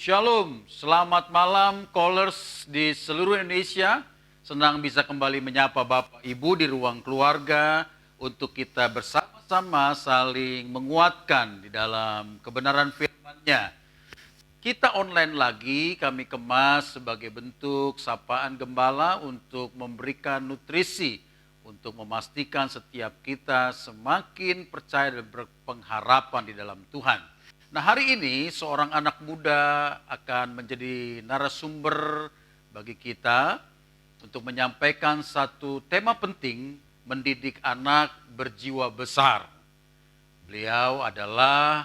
Shalom, selamat malam callers di seluruh Indonesia. Senang bisa kembali menyapa Bapak Ibu di ruang keluarga untuk kita bersama-sama saling menguatkan di dalam kebenaran firman-Nya. Kita online lagi, kami kemas sebagai bentuk sapaan gembala untuk memberikan nutrisi, untuk memastikan setiap kita semakin percaya dan berpengharapan di dalam Tuhan. Nah, hari ini seorang anak muda akan menjadi narasumber bagi kita untuk menyampaikan satu tema penting, mendidik anak berjiwa besar. Beliau adalah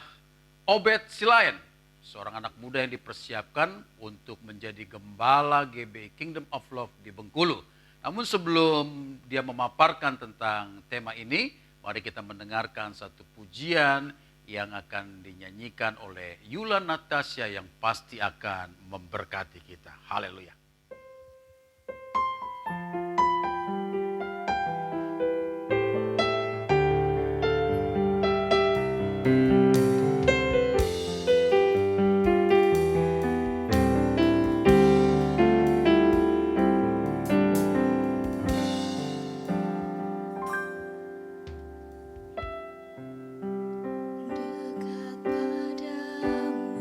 Obed Silayan, seorang anak muda yang dipersiapkan untuk menjadi gembala GBI Kingdom of Love di Bengkulu. Namun sebelum dia memaparkan tentang tema ini, mari kita mendengarkan satu pujian yang akan dinyanyikan oleh Yula Natasha yang pasti akan memberkati kita. Haleluya. Dekat padamu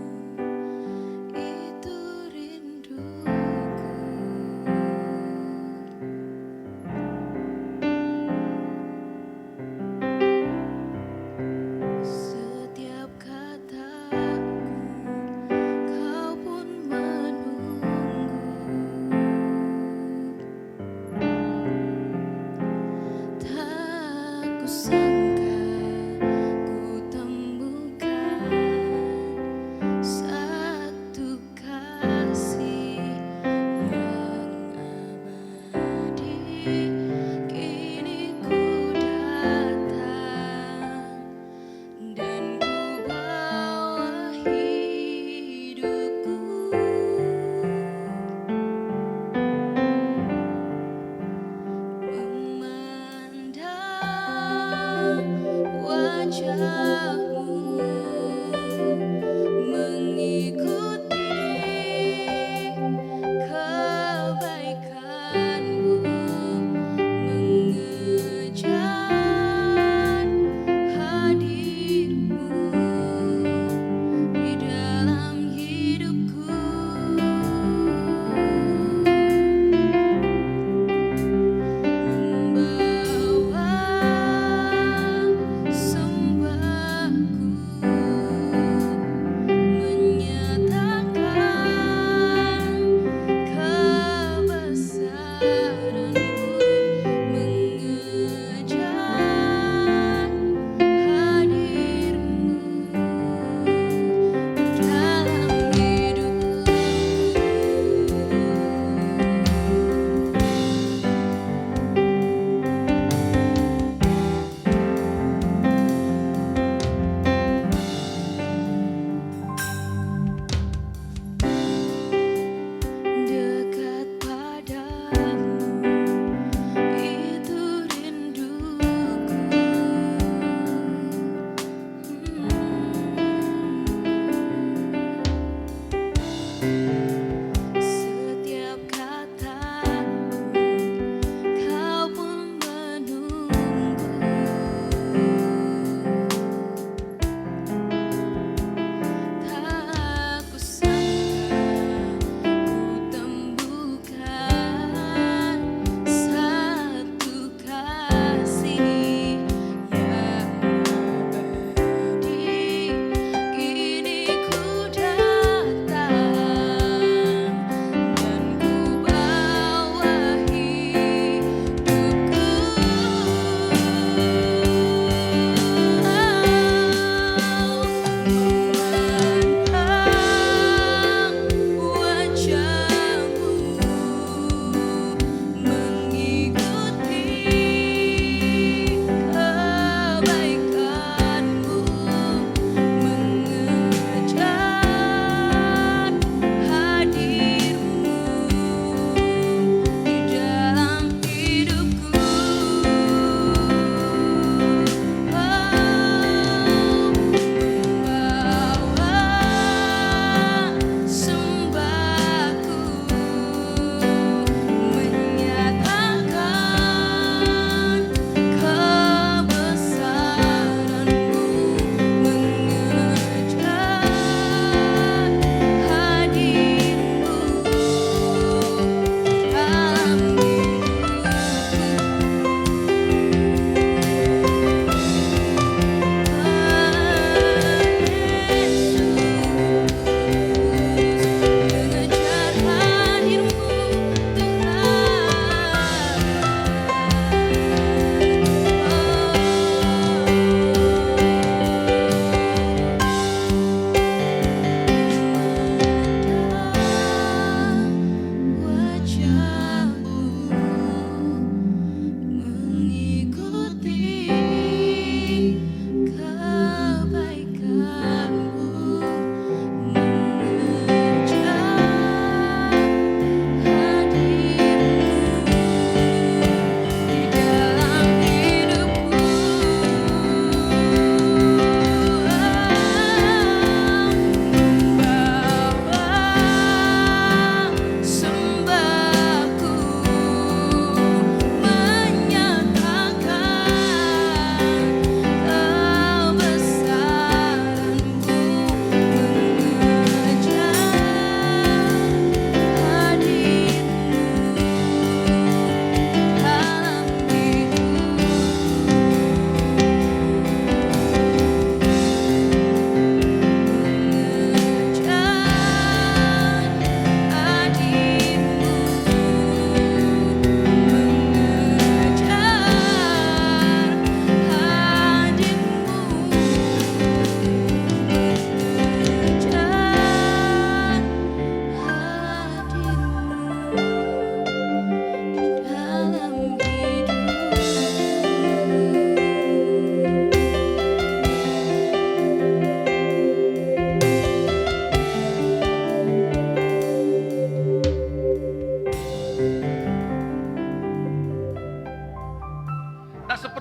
itu rinduku.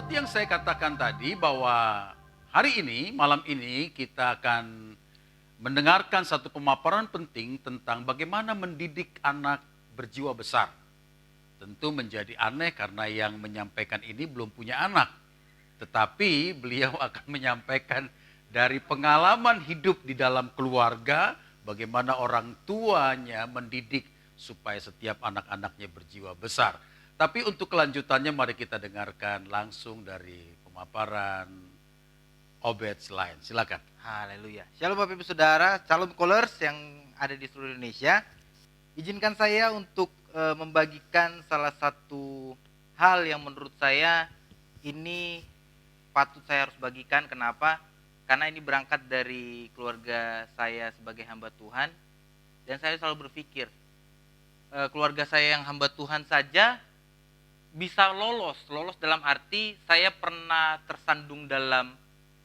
seperti yang saya katakan tadi bahwa hari ini, malam ini kita akan mendengarkan satu pemaparan penting tentang bagaimana mendidik anak berjiwa besar. Tentu menjadi aneh karena yang menyampaikan ini belum punya anak. Tetapi beliau akan menyampaikan dari pengalaman hidup di dalam keluarga, bagaimana orang tuanya mendidik supaya setiap anak-anaknya berjiwa besar. Tapi untuk kelanjutannya mari kita dengarkan langsung dari pemaparan Obed Selain. Silakan. Haleluya. Shalom Bapak Ibu Saudara, Shalom Scholars yang ada di seluruh Indonesia. Izinkan saya untuk membagikan salah satu hal yang menurut saya ini patut saya harus bagikan. Kenapa? Karena ini berangkat dari keluarga saya sebagai hamba Tuhan. Dan saya selalu berpikir, keluarga saya yang hamba Tuhan saja bisa lolos dalam arti saya pernah tersandung dalam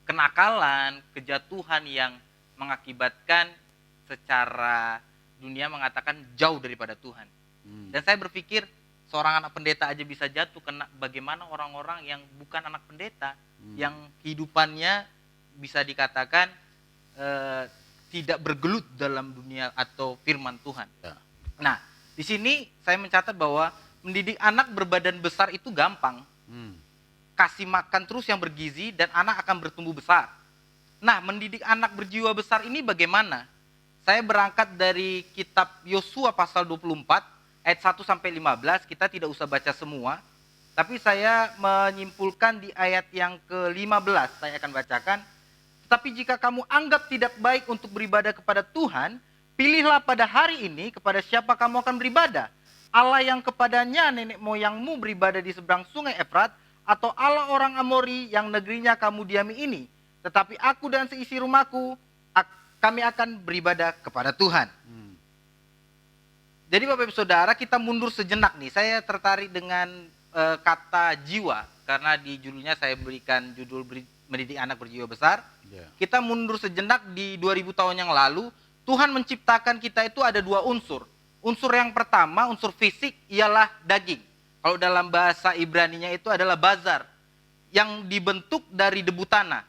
kenakalan, kejatuhan yang mengakibatkan secara dunia mengatakan jauh daripada Tuhan. Dan saya berpikir seorang anak pendeta aja bisa jatuh, kena bagaimana orang-orang yang bukan anak pendeta, yang kehidupannya bisa dikatakan tidak bergelut dalam dunia atau firman Tuhan. Ya. Nah, di sini saya mencatat bahwa mendidik anak berbadan besar itu gampang. Kasih makan terus yang bergizi dan anak akan bertumbuh besar. Nah, mendidik anak berjiwa besar ini bagaimana? Saya berangkat dari kitab Yosua pasal 24 ayat 1 sampai 15, kita tidak usah baca semua. Tapi saya menyimpulkan di ayat yang ke-15, saya akan bacakan. Tetapi jika kamu anggap tidak baik untuk beribadah kepada Tuhan, pilihlah pada hari ini kepada siapa kamu akan beribadah. Allah yang kepadanya nenek moyangmu beribadah di seberang sungai Efrat, atau Allah orang Amori yang negerinya kamu diami ini. Tetapi aku dan seisi rumahku, kami akan beribadah kepada Tuhan. Jadi Bapak Ibu Saudara, kita mundur sejenak nih. Saya tertarik dengan kata jiwa, karena di judulnya saya berikan judul mendidik anak berjiwa besar. Kita mundur sejenak di 2000 tahun yang lalu, Tuhan menciptakan kita itu ada dua unsur. Unsur yang pertama, unsur fisik, ialah daging. Kalau dalam bahasa Ibraninya itu adalah bazar, yang dibentuk dari debu tanah.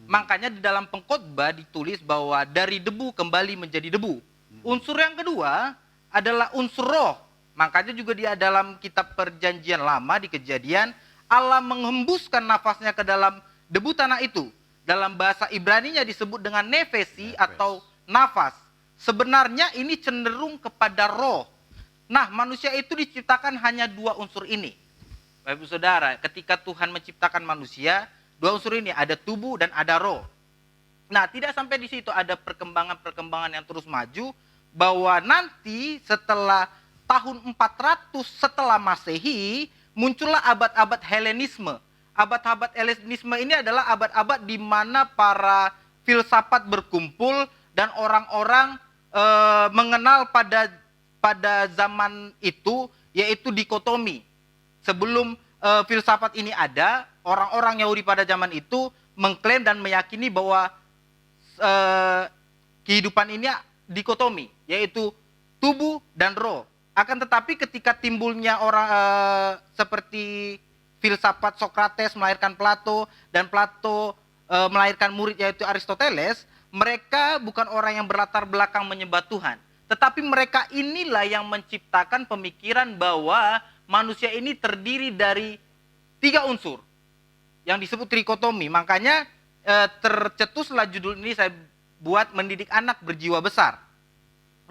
Makanya di dalam pengkhotbah ditulis bahwa dari debu kembali menjadi debu. Unsur yang kedua adalah unsur roh. Makanya juga dia dalam kitab Perjanjian Lama di Kejadian, Allah menghembuskan nafasnya ke dalam debu tanah itu. Dalam bahasa Ibraninya disebut dengan nefesi atau nafas. Sebenarnya ini cenderung kepada roh. Nah, manusia itu diciptakan hanya dua unsur ini. Bapak Ibu Saudara, ketika Tuhan menciptakan manusia, dua unsur ini, ada tubuh dan ada roh. Nah, tidak sampai di situ, ada perkembangan-perkembangan yang terus maju, bahwa nanti setelah tahun 400 setelah Masehi, muncullah abad-abad Helenisme. Abad-abad Helenisme ini adalah abad-abad di mana para filsafat berkumpul dan orang-orang mengenal pada zaman itu, yaitu dikotomi. Sebelum filsafat ini ada, orang-orang Yahudi pada zaman itu mengklaim dan meyakini bahwa kehidupan ini dikotomi, yaitu tubuh dan roh. Akan tetapi ketika timbulnya orang seperti filsafat Sokrates melahirkan Plato, dan Plato melahirkan murid yaitu Aristoteles, mereka bukan orang yang berlatar belakang menyembah Tuhan. Tetapi mereka inilah yang menciptakan pemikiran bahwa manusia ini terdiri dari tiga unsur yang disebut trikotomi. Makanya tercetuslah judul ini saya buat, mendidik anak berjiwa besar.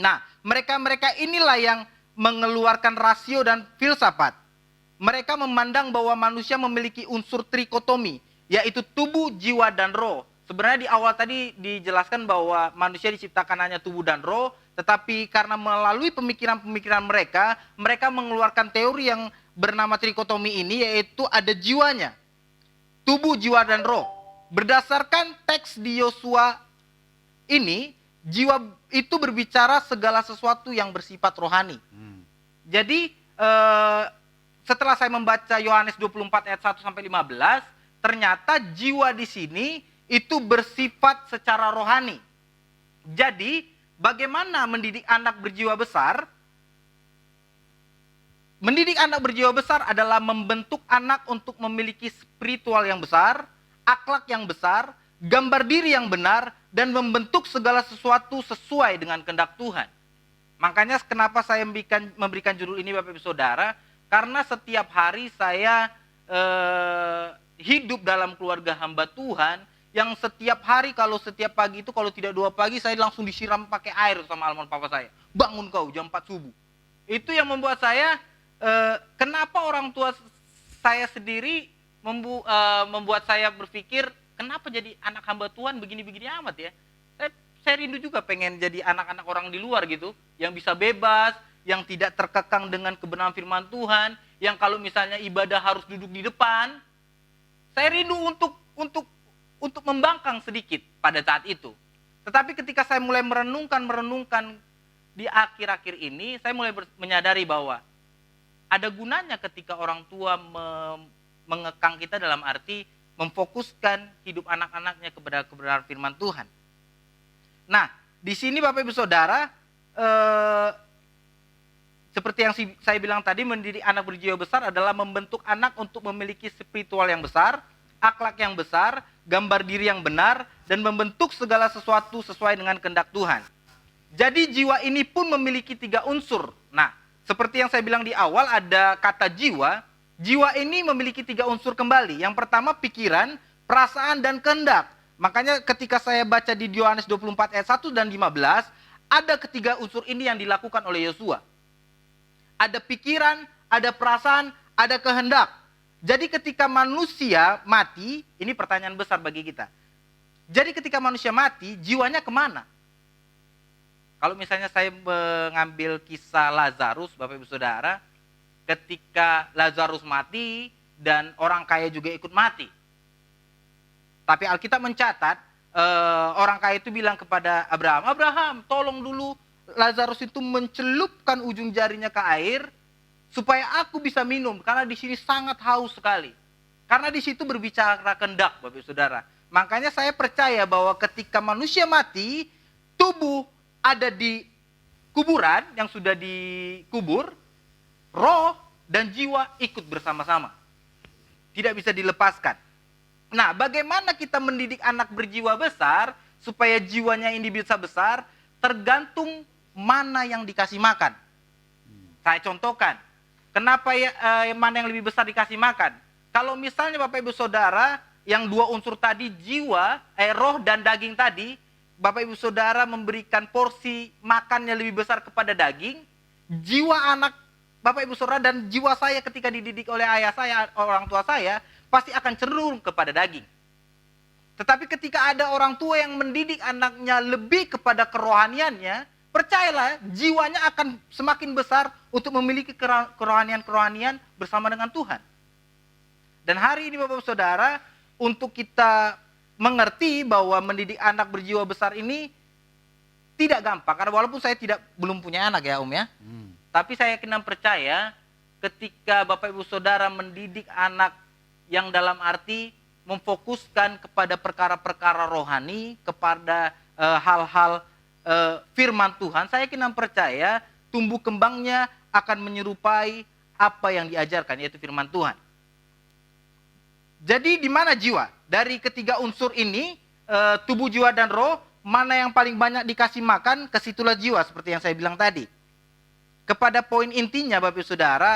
Nah, mereka inilah yang mengeluarkan rasio dan filsafat. Mereka memandang bahwa manusia memiliki unsur trikotomi, yaitu tubuh, jiwa, dan roh. Sebenarnya di awal tadi dijelaskan bahwa manusia diciptakan hanya tubuh dan roh, tetapi karena melalui pemikiran-pemikiran mereka, mereka mengeluarkan teori yang bernama trikotomi ini, yaitu ada jiwanya. Tubuh, jiwa, dan roh. Berdasarkan teks di Yosua ini, jiwa itu berbicara segala sesuatu yang bersifat rohani. Jadi setelah saya membaca Yohanes 24 ayat 1 sampai 15, ternyata jiwa di sini itu bersifat secara rohani. Jadi, bagaimana mendidik anak berjiwa besar? mendidik anak berjiwa besar adalah membentuk anak untuk memiliki spiritual yang besar, akhlak yang besar, gambar diri yang benar, dan membentuk segala sesuatu sesuai dengan kehendak Tuhan. Makanya kenapa saya memberikan judul ini Bapak Ibu Saudara, karena setiap hari saya hidup dalam keluarga hamba Tuhan, yang setiap hari setiap pagi itu kalau tidak 2 pagi saya langsung disiram pakai air sama almarhum papa saya. Bangun kau jam 4 subuh. Itu yang membuat saya, kenapa orang tua saya sendiri membuat saya berpikir, kenapa jadi anak hamba Tuhan begini-begini amat ya. Saya rindu juga pengen jadi anak-anak orang di luar gitu, yang bisa bebas, yang tidak terkekang dengan kebenaran firman Tuhan, yang kalau misalnya ibadah harus duduk di depan. Saya rindu untuk membangkang sedikit pada saat itu. Tetapi ketika saya mulai merenungkan di akhir-akhir ini, saya mulai menyadari bahwa ada gunanya ketika orang tua mengekang kita dalam arti memfokuskan hidup anak-anaknya kepada kebenaran firman Tuhan. Nah, di sini Bapak Ibu Saudara, seperti yang saya bilang tadi, mendidik anak berjiwa besar adalah membentuk anak untuk memiliki spiritual yang besar, akhlak yang besar, gambar diri yang benar, dan membentuk segala sesuatu sesuai dengan kehendak Tuhan. Jadi jiwa ini pun memiliki 3 unsur. Nah, seperti yang saya bilang di awal, ada kata jiwa. Jiwa ini memiliki 3 unsur kembali. Yang pertama pikiran, perasaan, dan kehendak. Makanya ketika saya baca di Yohanes 24 ayat 1 dan 15, ada ketiga unsur ini yang dilakukan oleh Yosua. Ada pikiran, ada perasaan, ada kehendak. Jadi ketika manusia mati, ini pertanyaan besar bagi kita. Jadi ketika manusia mati, jiwanya kemana? Kalau misalnya saya mengambil kisah Lazarus, Bapak Ibu Saudara, ketika Lazarus mati dan orang kaya juga ikut mati. Tapi Alkitab mencatat, orang kaya itu bilang kepada Abraham, Abraham tolong dulu Lazarus itu mencelupkan ujung jarinya ke air, supaya aku bisa minum, karena di sini sangat haus sekali. Karena di situ berbicara kehendak, Bapak Ibu Saudara. Makanya saya percaya bahwa ketika manusia mati, tubuh ada di kuburan yang sudah dikubur, roh dan jiwa ikut bersama-sama. Tidak bisa dilepaskan. Nah, bagaimana kita mendidik anak berjiwa besar supaya jiwanya ini bisa besar? Tergantung mana yang dikasih makan. Saya contohkan. Kenapa mana yang lebih besar dikasih makan? Kalau misalnya Bapak Ibu Saudara, yang 2 unsur tadi, jiwa, roh dan daging tadi, Bapak Ibu Saudara memberikan porsi makannya lebih besar kepada daging, jiwa anak Bapak Ibu Saudara dan jiwa saya ketika dididik oleh ayah saya, orang tua saya, pasti akan cenderung kepada daging. Tetapi ketika ada orang tua yang mendidik anaknya lebih kepada kerohaniannya, percayalah jiwanya akan semakin besar untuk memiliki kerohanian-kerohanian bersama dengan Tuhan. Dan hari ini Bapak Saudara, untuk kita mengerti bahwa mendidik anak berjiwa besar ini tidak gampang. Karena walaupun saya belum punya anak ya Om ya. Tapi saya yakin dan percaya ketika Bapak Ibu Saudara mendidik anak yang dalam arti memfokuskan kepada perkara-perkara rohani, kepada hal-hal firman Tuhan, saya yakin dan percaya tumbuh kembangnya akan menyerupai apa yang diajarkan, yaitu firman Tuhan. Jadi di mana jiwa? Dari ketiga unsur ini, tubuh, jiwa, dan roh, mana yang paling banyak dikasih makan, kesitulah jiwa, seperti yang saya bilang tadi. Kepada poin intinya Bapak Ibu Saudara,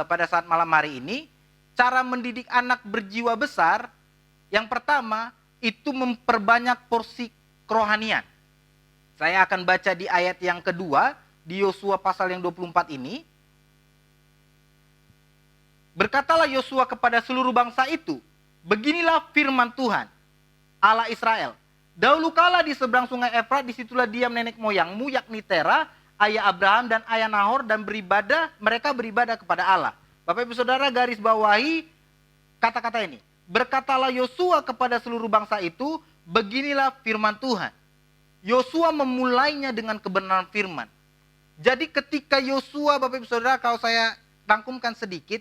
pada saat malam hari ini, cara mendidik anak berjiwa besar, yang pertama, itu memperbanyak porsi kerohanian. Saya akan baca di ayat yang kedua, di Yosua pasal yang 24 ini. Berkatalah Yosua kepada seluruh bangsa itu, beginilah firman Tuhan, Allah Israel. Dahulu kala di seberang sungai Efrat, disitulah diam nenek moyangmu, yakni Tera, ayah Abraham dan ayah Nahor, dan mereka beribadah kepada Allah. Bapak Ibu Saudara garis bawahi kata-kata ini. Berkatalah Yosua kepada seluruh bangsa itu, beginilah firman Tuhan. Yosua memulainya dengan kebenaran firman. Jadi ketika Yosua, Bapak Ibu Saudara, kalau saya rangkumkan sedikit,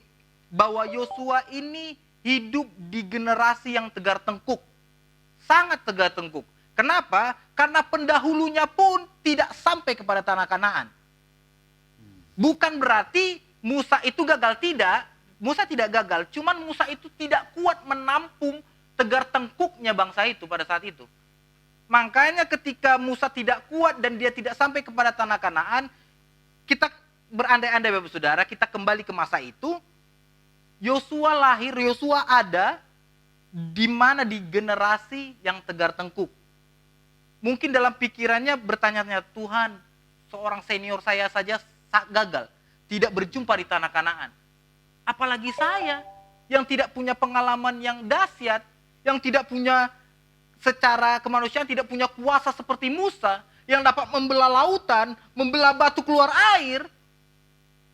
bahwa Yosua ini hidup di generasi yang tegar tengkuk. Sangat tegar tengkuk. Kenapa? Karena pendahulunya pun tidak sampai kepada tanah Kanaan. Bukan berarti Musa itu gagal? Tidak. Musa tidak gagal, cuman Musa itu tidak kuat menampung tegar tengkuknya bangsa itu pada saat itu. Makanya ketika Musa tidak kuat dan dia tidak sampai kepada tanah Kanaan, kita berandai-andai Bapak Saudara, kita kembali ke masa itu, Yosua lahir, Yosua ada di mana di generasi yang tegar tengkuk. Mungkin dalam pikirannya bertanya-tanya, Tuhan, seorang senior saya saja gagal, tidak berjumpa di tanah Kanaan. Apalagi saya yang tidak punya pengalaman yang dahsyat, yang tidak punya secara kemanusiaan, tidak punya kuasa seperti Musa, yang dapat membelah lautan, membelah batu keluar air.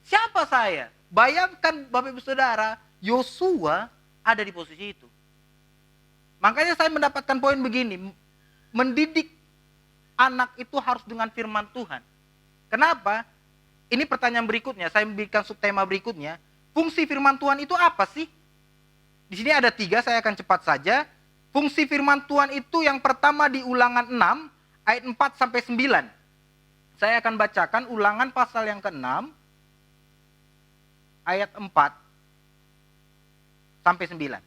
Siapa saya? Bayangkan Bapak Ibu Saudara, Yosua ada di posisi itu. Makanya saya mendapatkan poin begini, mendidik anak itu harus dengan firman Tuhan. Kenapa? Ini pertanyaan berikutnya, saya memberikan subtema berikutnya. Fungsi firman Tuhan itu apa sih? Di sini ada 3, saya akan cepat saja. Fungsi firman Tuhan itu yang pertama di Ulangan 6, ayat 4 sampai 9. Saya akan bacakan Ulangan pasal yang ke-6, ayat 4 sampai 9.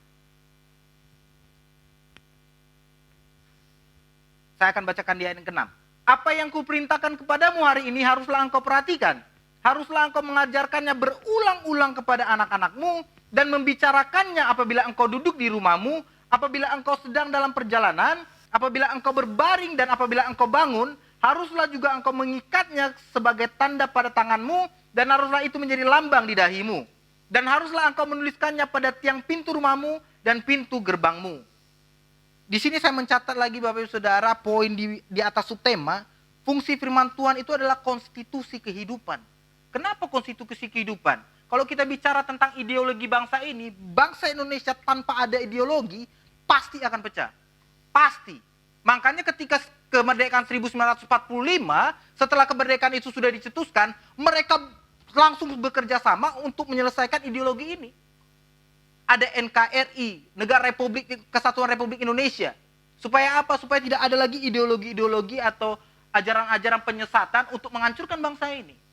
Saya akan bacakan di ayat yang ke-6. Apa yang kuperintahkan kepadamu hari ini haruslah engkau perhatikan. Haruslah engkau mengajarkannya berulang-ulang kepada anak-anakmu dan membicarakannya apabila engkau duduk di rumahmu, apabila engkau sedang dalam perjalanan, apabila engkau berbaring dan apabila engkau bangun, haruslah juga engkau mengikatnya sebagai tanda pada tanganmu dan haruslah itu menjadi lambang di dahimu. Dan haruslah engkau menuliskannya pada tiang pintu rumahmu dan pintu gerbangmu. Di sini saya mencatat lagi Bapak Ibu Saudara, poin di atas subtema, fungsi firman Tuhan itu adalah konstitusi kehidupan. Kenapa konstitusi kehidupan? Kalau kita bicara tentang ideologi bangsa ini, bangsa Indonesia tanpa ada ideologi, pasti akan pecah. Pasti. Makanya ketika kemerdekaan 1945, setelah kemerdekaan itu sudah dicetuskan, mereka langsung bekerja sama untuk menyelesaikan ideologi ini. Ada NKRI, Negara Republik Kesatuan Republik Indonesia. Supaya apa? Supaya tidak ada lagi ideologi-ideologi atau ajaran-ajaran penyesatan untuk menghancurkan bangsa ini.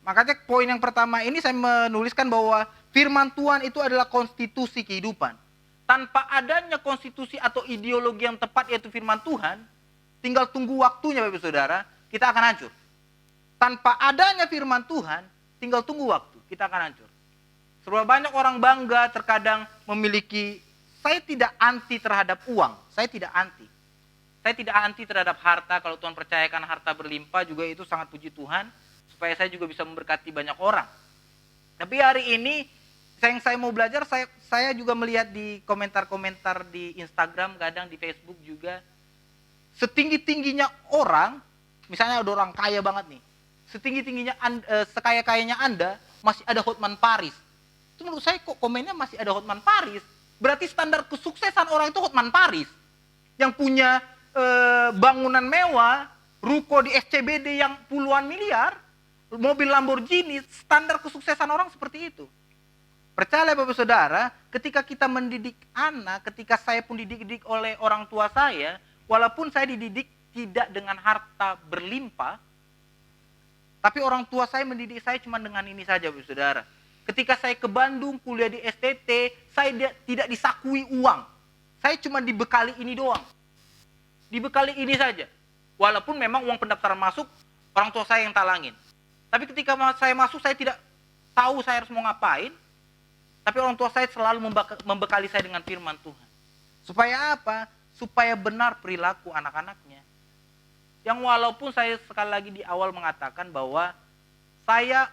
Makanya poin yang pertama ini saya menuliskan bahwa firman Tuhan itu adalah konstitusi kehidupan. Tanpa adanya konstitusi atau ideologi yang tepat yaitu firman Tuhan, tinggal tunggu waktunya Bapak Saudara, kita akan hancur. Tanpa adanya firman Tuhan, tinggal tunggu waktu, kita akan hancur. Serba banyak orang bangga terkadang memiliki, saya tidak anti terhadap uang, saya tidak anti. Saya tidak anti terhadap harta, kalau Tuhan percayakan harta berlimpah juga itu sangat puji Tuhan, supaya saya juga bisa memberkati banyak orang. Tapi hari ini yang saya mau belajar, saya juga melihat di komentar-komentar di Instagram, kadang di Facebook juga, setinggi-tingginya orang, misalnya ada orang kaya banget nih, setinggi-tingginya, sekaya-kayanya Anda, masih ada Hotman Paris. Itu menurut saya kok komennya masih ada Hotman Paris. Berarti standar kesuksesan orang itu Hotman Paris. Yang punya bangunan mewah, ruko di SCBD yang puluhan miliar, mobil Lamborghini, standar kesuksesan orang seperti itu. Percayalah Bapak Saudara, ketika kita mendidik anak, ketika saya pun dididik oleh orang tua saya, walaupun saya dididik tidak dengan harta berlimpah, tapi orang tua saya mendidik saya cuma dengan ini saja Bapak Saudara. Ketika saya ke Bandung, kuliah di STT, saya tidak disakui uang. Saya cuma dibekali ini doang. Dibekali ini saja. Walaupun memang uang pendaftaran masuk, orang tua saya yang talangin. Tapi ketika saya masuk, saya tidak tahu saya harus mau ngapain. Tapi orang tua saya selalu membekali saya dengan firman Tuhan. Supaya apa? Supaya benar perilaku anak-anaknya. Yang walaupun saya sekali lagi di awal mengatakan bahwa saya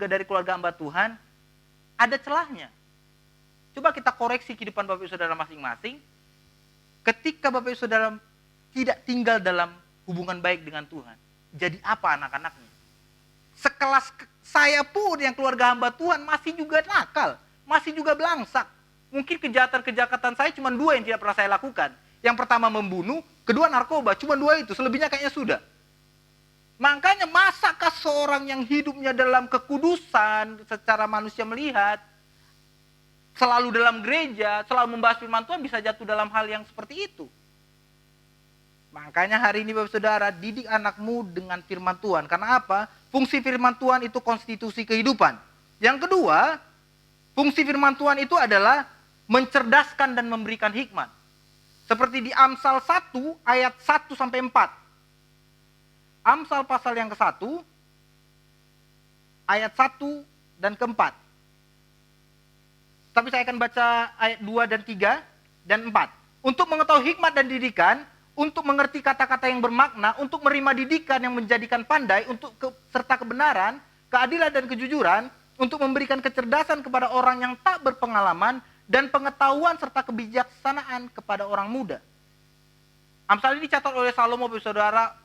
dari keluarga hamba Tuhan, ada celahnya. Coba kita koreksi kehidupan Bapak Ibu Saudara masing-masing. Ketika Bapak Ibu Saudara tidak tinggal dalam hubungan baik dengan Tuhan, jadi apa anak-anaknya? Sekelas saya pun yang keluarga hamba Tuhan masih juga nakal, masih juga belangsak. Mungkin kejahatan-kejahatan saya cuma 2 yang tidak pernah saya lakukan. Yang pertama membunuh, kedua narkoba, cuma 2 itu, selebihnya kayaknya sudah. Makanya masakah seorang yang hidupnya dalam kekudusan secara manusia melihat, selalu dalam gereja, selalu membahas firman Tuhan bisa jatuh dalam hal yang seperti itu? Makanya hari ini Bapak Saudara, didik anakmu dengan firman Tuhan. Karena apa? Fungsi firman Tuhan itu konstitusi kehidupan. Yang kedua, fungsi firman Tuhan itu adalah mencerdaskan dan memberikan hikmat. Seperti di Amsal 1 ayat 1 sampai 4. Amsal pasal yang ke-1 ayat 1 dan ke-4. Tapi saya akan baca ayat 2 dan 3 dan 4. Untuk mengetahui hikmat dan didikan, untuk mengerti kata-kata yang bermakna, untuk menerima didikan yang menjadikan pandai, serta kebenaran, keadilan dan kejujuran, untuk memberikan kecerdasan kepada orang yang tak berpengalaman, dan pengetahuan serta kebijaksanaan kepada orang muda. Amsal ini dicatat oleh Salomo, saudara,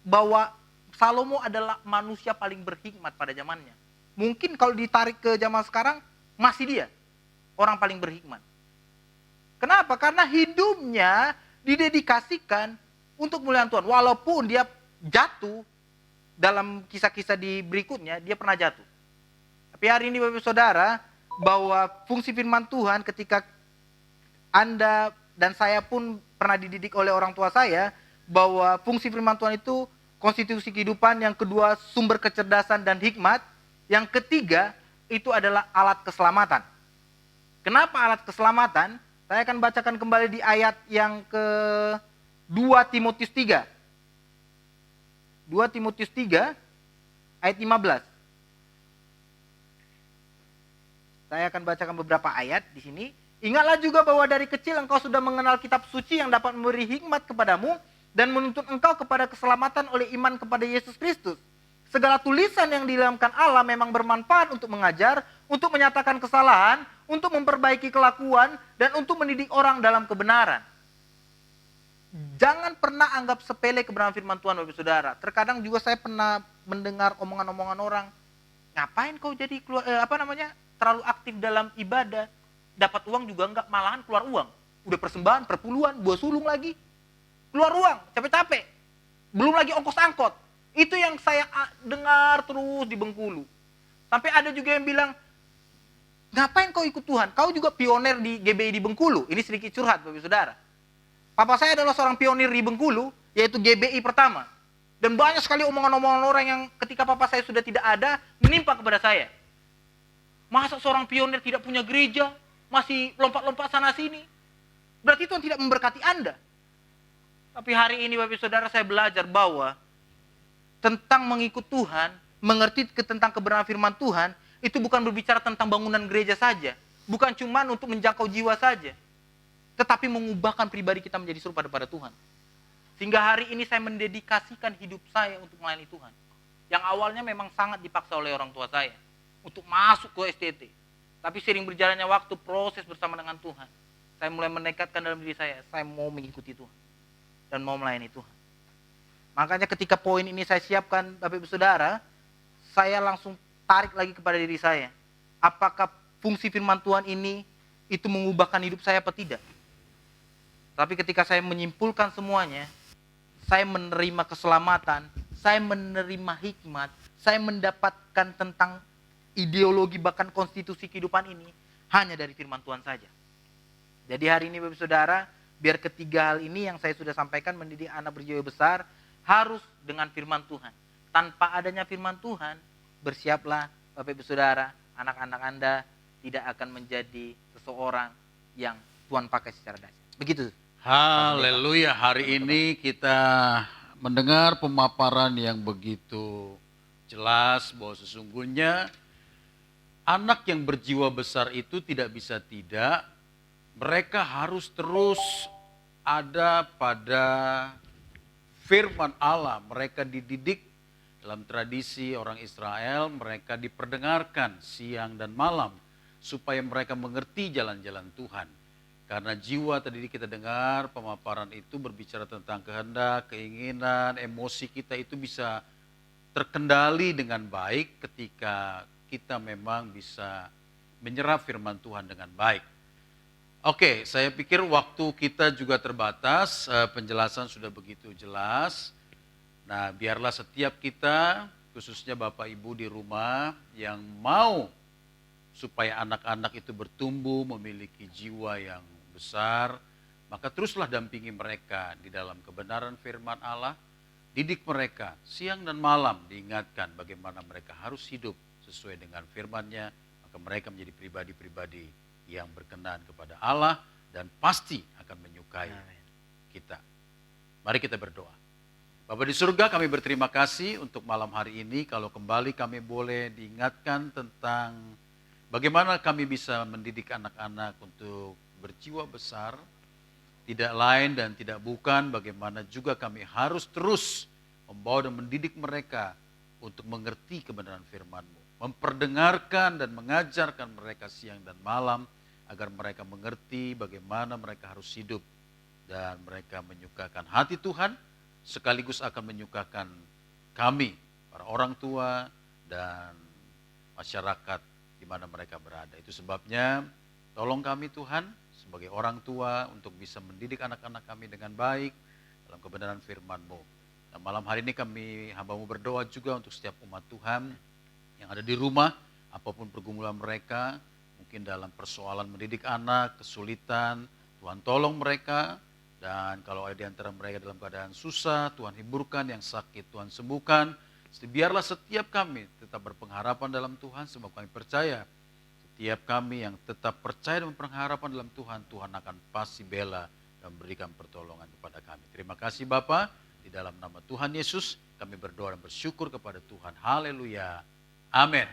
bahwa Salomo adalah manusia paling berhikmat pada zamannya. Mungkin kalau ditarik ke zaman sekarang, masih dia orang paling berhikmat. Kenapa? Karena hidupnya didedikasikan untuk kemuliaan Tuhan. Walaupun dia jatuh, dalam kisah-kisah di berikutnya, dia pernah jatuh. Tapi hari ini Bapak Saudara, bahwa fungsi firman Tuhan ketika Anda dan saya pun pernah dididik oleh orang tua saya, bahwa fungsi firman Tuhan itu konstitusi kehidupan, yang kedua sumber kecerdasan dan hikmat, yang ketiga itu adalah alat keselamatan. Kenapa alat keselamatan? Saya akan bacakan kembali di ayat yang ke-2 Timotius 3. 2 Timotius 3 ayat 15. Saya akan bacakan beberapa ayat di sini. Ingatlah juga bahwa dari kecil engkau sudah mengenal kitab suci yang dapat memberi hikmat kepadamu dan menuntun engkau kepada keselamatan oleh iman kepada Yesus Kristus. Segala tulisan yang diilhamkan Allah memang bermanfaat untuk mengajar, untuk menyatakan kesalahan, untuk memperbaiki kelakuan, dan untuk mendidik orang dalam kebenaran. Jangan pernah anggap sepele kebenaran firman Tuhan, Bapak Saudara. Terkadang juga saya pernah mendengar omongan-omongan orang, ngapain kau jadi terlalu aktif dalam ibadah, dapat uang juga enggak, malahan keluar uang. Udah persembahan, perpuluhan, buah sulung lagi. Keluar uang, capek-capek. Belum lagi ongkos angkot. Itu yang saya dengar terus di Bengkulu. Sampai ada juga yang bilang, ngapain kau ikut Tuhan? Kau juga pionir di GBI di Bengkulu. Ini sedikit curhat, Bapak Saudara. Papa saya adalah seorang pionir di Bengkulu, yaitu GBI pertama. Dan banyak sekali omongan-omongan orang yang ketika papa saya sudah tidak ada, menimpa kepada saya. Masa seorang pionir tidak punya gereja, masih lompat-lompat sana sini? Berarti Tuhan tidak memberkati Anda. Tapi hari ini Bapak Saudara, saya belajar bahwa tentang mengikut Tuhan, mengerti tentang kebenaran firman Tuhan, itu bukan berbicara tentang bangunan gereja saja. Bukan cuma untuk menjangkau jiwa saja. Tetapi mengubahkan pribadi kita menjadi serupa pada Tuhan. Sehingga hari ini saya mendedikasikan hidup saya untuk melayani Tuhan. Yang awalnya memang sangat dipaksa oleh orang tua saya untuk masuk ke STT. Tapi sering berjalannya waktu, proses bersama dengan Tuhan, saya mulai menekatkan dalam diri saya mau mengikuti Tuhan dan mau melayani Tuhan. Makanya ketika poin ini saya siapkan, Bapak Ibu Saudara, saya langsung tarik lagi kepada diri saya. Apakah fungsi firman Tuhan ini itu mengubahkan hidup saya apa tidak? Tapi ketika saya menyimpulkan semuanya, saya menerima keselamatan, saya menerima hikmat, saya mendapatkan tentang ideologi bahkan konstitusi kehidupan ini hanya dari firman Tuhan saja. Jadi hari ini Bapak Saudara, biar ketiga hal ini yang saya sudah sampaikan, mendidik anak berjiwa besar harus dengan firman Tuhan. Tanpa adanya firman Tuhan, bersiaplah Bapak Ibu Saudara, anak-anak Anda tidak akan menjadi seseorang yang Tuhan pakai secara dahsyat. Begitu. Haleluya, hari ini kita mendengar pemaparan yang begitu jelas bahwa sesungguhnya anak yang berjiwa besar itu tidak bisa tidak, mereka harus terus ada pada firman Allah. Mereka dididik dalam tradisi orang Israel, mereka diperdengarkan siang dan malam supaya mereka mengerti jalan-jalan Tuhan. Karena jiwa tadi kita dengar pemaparan itu berbicara tentang kehendak, keinginan, emosi kita itu bisa terkendali dengan baik ketika kita memang bisa menyerap firman Tuhan dengan baik. Oke, saya pikir waktu kita juga terbatas, penjelasan sudah begitu jelas. Nah, biarlah setiap kita, khususnya Bapak Ibu di rumah yang mau supaya anak-anak itu bertumbuh, memiliki jiwa yang besar, maka teruslah dampingi mereka di dalam kebenaran firman Allah, didik mereka siang dan malam, diingatkan bagaimana mereka harus hidup sesuai dengan firman-Nya, maka mereka menjadi pribadi-pribadi yang berkenan kepada Allah dan pasti akan menyukai kita. Mari kita berdoa. Bapa di surga, kami berterima kasih untuk malam hari ini kalau kembali kami boleh diingatkan tentang bagaimana kami bisa mendidik anak-anak untuk berjiwa besar. Tidak lain dan tidak bukan bagaimana juga kami harus terus membawa dan mendidik mereka untuk mengerti kebenaran firman-Mu. Memperdengarkan dan mengajarkan mereka siang dan malam agar mereka mengerti bagaimana mereka harus hidup. Dan mereka menyukakan hati Tuhan, sekaligus akan menyukakan kami, para orang tua dan masyarakat di mana mereka berada. Itu sebabnya tolong kami Tuhan sebagai orang tua untuk bisa mendidik anak-anak kami dengan baik dalam kebenaran firman-Mu. Dan malam hari ini kami hamba-Mu berdoa juga untuk setiap umat Tuhan yang ada di rumah, apapun pergumulan mereka, mungkin dalam persoalan mendidik anak, kesulitan, Tuhan tolong mereka. Dan kalau ada di antara mereka dalam keadaan susah, Tuhan hiburkan, yang sakit Tuhan sembuhkan. Biarlah setiap kami tetap berpengharapan dalam Tuhan, sebab kami percaya setiap kami yang tetap percaya dan berpengharapan dalam Tuhan, Tuhan akan pasti bela dan berikan pertolongan kepada kami. Terima kasih Bapa, di dalam nama Tuhan Yesus kami berdoa dan bersyukur kepada Tuhan. Haleluya. Amin.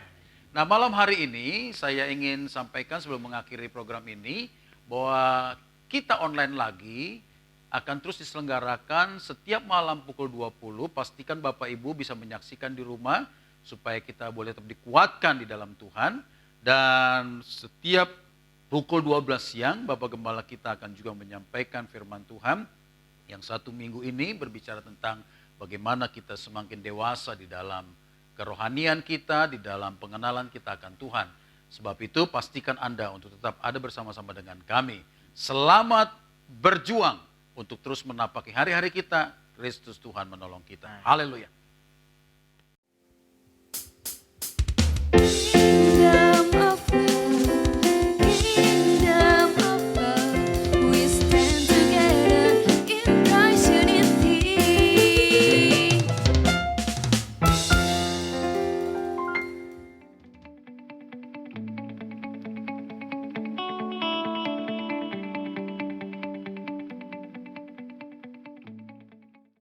Nah, malam hari ini saya ingin sampaikan sebelum mengakhiri program ini bahwa kita online lagi akan terus diselenggarakan setiap malam pukul 20. Pastikan Bapak Ibu bisa menyaksikan di rumah supaya kita boleh tetap dikuatkan di dalam Tuhan. Dan setiap pukul 12 siang Bapak Gembala kita akan juga menyampaikan firman Tuhan yang satu minggu ini berbicara tentang bagaimana kita semakin dewasa di dalam kerohanian kita, di dalam pengenalan kita akan Tuhan. Sebab itu pastikan Anda untuk tetap ada bersama-sama dengan kami. Selamat berjuang untuk terus menapaki hari-hari kita. Kristus Tuhan menolong kita. Haleluya.